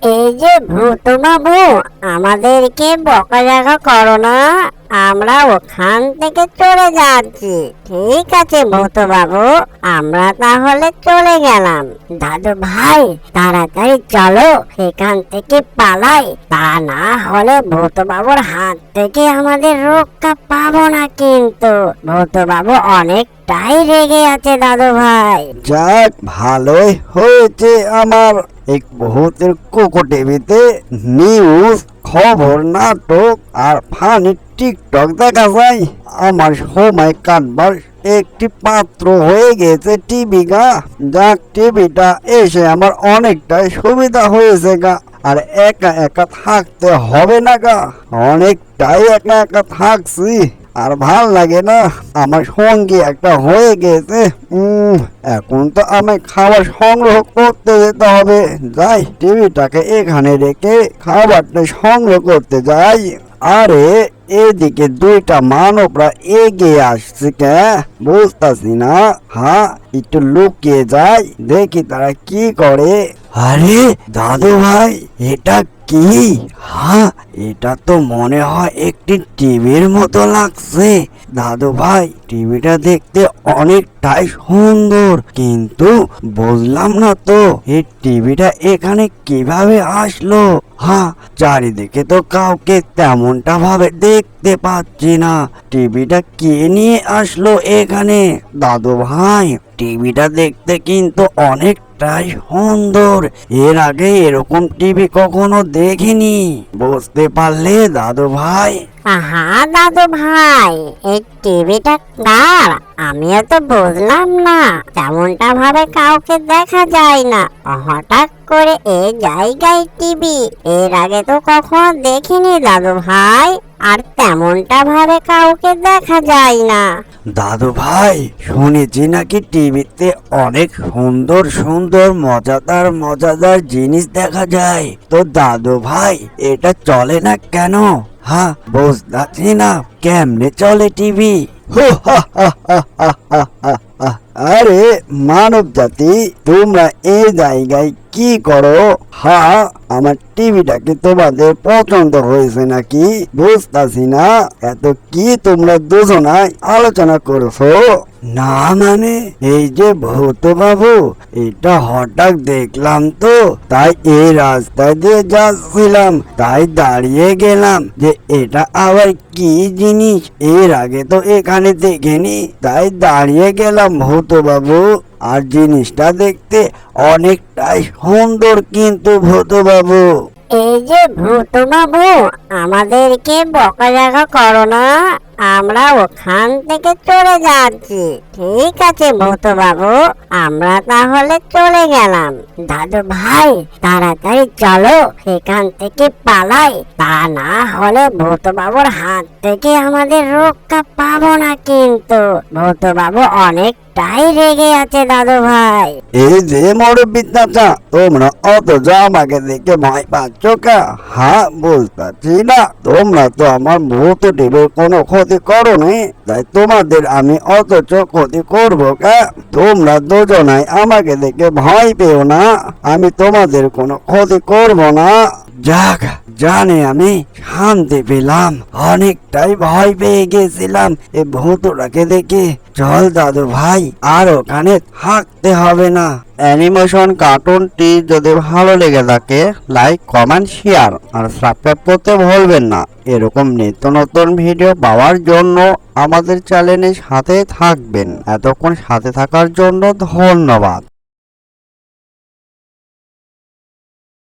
এই যে ভূত বাবু, আমাদেরকে বকাঝকা করো না, আমরা ওখান থেকে চলে যাচ্ছি। ঠিক আছে ভূত বাবু, আমরা তাহলে চলে গেলাম। দাদু ভাই, তাড়াতাড়ি চলো, এখান থেকে পালাই, তা না হলে ভূত বাবুর হাত থেকে আমাদের রক্ষা পাবো না। কিন্তু ভূত বাবু অনেকটাই রেগে আছে দাদু ভাই। যাক, ভালোই হয়েছে আমার এক ভূতের কোকো টিভিতে নিউজ, খবর, নাটক আর ফানি টিকটক দেখা যায়। আমার সময় কাটবার একটি পাত্র হয়ে গেছে টিভি গা। যাক, টিভিটা এসে আমার অনেকটাই সুবিধা হয়েছে গা। আর একা একা থাকতে হবে না গা, অনেকটাই একা একা থাকছি আর ভাল লাগে না। আমার সঙ্গী একটা হয়ে গেছে। এখন তো আমি খাবার সংগ্রহ করতে যেতে হবে। যাই, টিভিটাকে এখানে রেখে খাবারটা সংগ্রহ করতে যাই। আরে এদিকে দুইটা মানবরা এগিয়ে আসছে কে বুঝতাছি না। হ্যাঁ, একটু লুকিয়ে যাই, দেখি তারা কি করে। আরে দাদু ভাই, এটা কি? হ্যাঁ, এটা তো মনে হয় একটি টিভির মতো লাগছে। দাদু ভাই, টিভিটা দেখতে অনেকটাই সুন্দর, কিন্তু বুঝলাম না তো এই টিভিটা এখানে কিভাবে আসলো। হ্যাঁ, চারিদিকে তো কাউকে তেমনটা ভাবে দেখতে পাচ্ছি না। টিভিটা কে নিয়ে আসলো এখানে? দাদু ভাই, টিভিটা দেখতে কিন্তু অনেকটাই সুন্দর। এর আগে এরকম টিভি কখনো দেখিনি, বুঝতে পারলে দাদু ভাই? আহা দাদু ভাই, এই টিভিটা কার? আমিও তো বুঝলাম না। তেমনটা ভাবে কাউকে দেখা যায় না, হঠাৎ করে এই জায়গায় টিভি। এর আগে তো কখনো দেখিনি দাদু ভাই, আর তেমনটা ভাবে কাউকে দেখা যায় না। দাদু ভাই, শুনেছি নাকি টিভিতে অনেক সুন্দর সুন্দর মজাদার মজাদার জিনিস দেখা যায়। তো দাদু ভাই, এটা চলে না কেন? হ্যাঁ, বুঝতে না কেমনে চলে টিভি। আরে মানব জাতি, তোমরা এই জায়গায় কি করো? হ্যাঁ, আমার টিভিটাকে তোমাদের পছন্দ হয়েছে নাকি বুঝতাছি না। এত কি তোমরা দুজনাই আলোচনা করছো? না মানে, এই যে ভূত বাবু, এটা হঠাৎ দেখলাম তো, তাই এই রাস্তা দিয়ে যাচ্ছিলাম, তাই দাঁড়িয়ে গেলাম যে এটা আবার কি জিনিস, এর আগে তো এখানে দেখিনি, তাই দাঁড়িয়ে গেলাম ভূত বাবু। আর জিনিসটা দেখতে অনেকটাই সুন্দর কিন্তু ভূত বাবু। এই যে ভূত বাবু, আমাদেরকে বকাঝকা করো না, আমরা ওখান থেকে চলে যাচ্ছি। ঠিক আছে ভূত বাবু, আমরা তাহলে চলে গেলাম। দাদু ভাই, তাড়াতাড়ি চলো, এখান থেকে পালাই, তা না হলে ভূত বাবুর হাত থেকে আমাদের রক্ষা পাবো না। কিন্তু ভূত বাবু অনেকটাই রেগে আছে দাদু ভাই। এই যে মুরব্বি চাচা, তোমরা অথচ আমাকে দেখে ভয় পাচ্ছ কা? হ্যাঁ, বুঝতেছি না, তোমরা তো আমার ভূত টিভির কোনো ক্ষতি করোনি, তাই তোমাদের আমি অথচ ক্ষতি করবো কা? তোমরা দুজনাই আমাকে দেখে ভয় পেও না, আমি তোমাদের কোনো ক্ষতি করব না। যাক, জানে আমি শান্তি পেলাম, অনেকটাই ভয় পেয়ে গেছিলাম এই ভূতটাকে দেখে। চল দাদু ভাই, আর ওখানে থাকতে হবে না। অ্যানিমেশন কার্টুনটি যদি ভালো লেগে থাকে, লাইক, কমেন্ট, শেয়ার আর সাবস্ক্রাইব করতে ভুলবেন না। এরকম নিত্য নতুন ভিডিও পাওয়ার জন্য আমাদের চ্যানেলের সাথে থাকবেন। এতক্ষণ সাথে থাকার জন্য ধন্যবাদ।